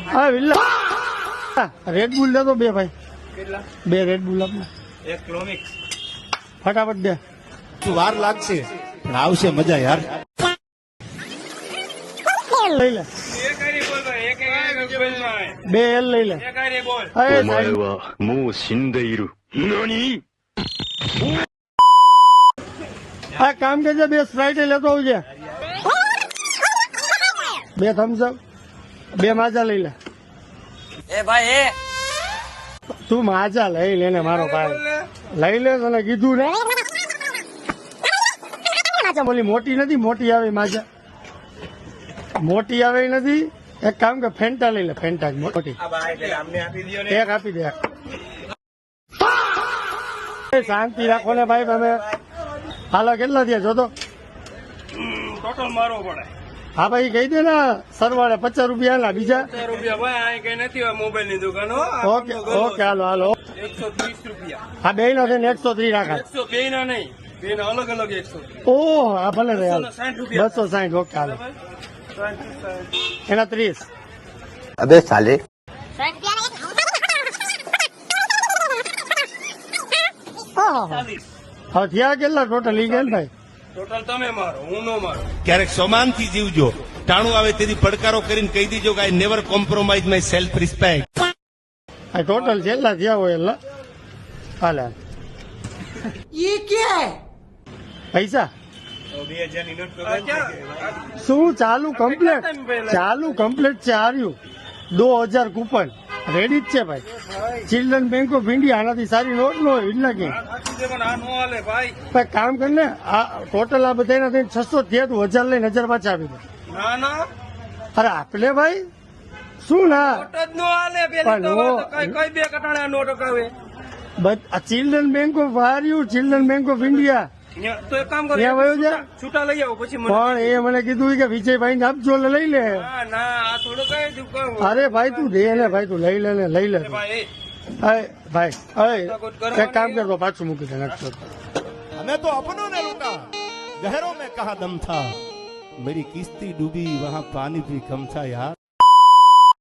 હા વિલ્લા Red Bull દે તો બે ભાઈ બે રેડ બુલ આપને એક ક્લોમિક્સ ફટાફટ દે વાર લાગશે પણ આવશે મજા યાર લઈ લે બે એલ લઈ લેもう死んでいる。何？ હા કામ કરજે બે સ્પ્રાઇટ લેતો આવજે બે થમ્સઅપ બે માજા લઈ લે એ ભાઈ એ તું માજા લઈ લે ને મારો ભાઈ લઈ લે તને કીધું ને બોલી મોટી નથી મોટી આવે માજા મોટી આવે નથી એક કામ કે ફેન્ટા લઈ લે ફેન્ટા મોટી એક આપી દે શાંતિ રાખો ને ભાઈ તમે હાલો કેટલા થયા જો તો ટોટલ મારવો પડે હા ભાઈ કહી દે ને સરવાળે 50 રૂપિયા ના બીજા રૂપિયા ભાઈ આ કઈ નથી મોબાઈલ ની દુકાન ઓકે ઓકે હાલો હાલો 130 રૂપિયા હા બે નો થઈને 130 રાખા 102 ના નહીં બે ના અલગ અલગ 100 ઓહ હા ભલે રે હાલો 260 260 રૂપિયા. ઓકે હાલો એના 30 अबे साले। હવે થયા કેટલા ટોટલ ઈ ગયા ને ભાઈ ટોટલ તમે મારો હું નો મારો ક્યારેક સમાનથી જીવજો ટાણું આવે તેથી પડકારો કરીને કહી દીજો કે I never compromise my self respect આ ટોટલ જેટલા થયા હોય એટલા હાલે પૈસા 2000 ની નોટ શું ચાલુ કમ્પ્લેટ છે હાર્યું 2000 કૂપન રેડી જ છે ભાઈ ચિલ્ડ્રન બેંક ઓફ ઇન્ડિયા આનાથી સારી નોટ ન હોય એટલે કે ભાઈ કામ કર ને આ ટોટલ આ બધા થઈને 600 થયા તું 1000 લઈને 1000 પાછા આપી દે ના ના અરે આપલે ભાઈ શું ના નોટ જ નો હાલે પેલી તો કઈ બે કટાણા નોટ કાવે આ ચિલ્ડ્રન બેંક ઓફ હાર્યું ચિલ્ડ્રન બેંક ઓફ ઇન્ડિયા તો એક કામ કરો ત્યાં વયો જા છૂટા લઈ આવો પછી મને પણ એ મને કીધું કે વિજયભાઈ ને આપજો એટલે લઈ લે ના ના આ થોડું કઈ દુકાન અરે ભાઈ તું દે ને ભાઈ તું લઈ લે ને લઈ લે ભાઈ ભાઈ એક કામ કરતો પાછું મૂકી દે નાખતો हमें तो अपनों ने लूटा गहरों में कहा दम था मेरी किस्ती डूबी वहाँ पानी भी कम था यार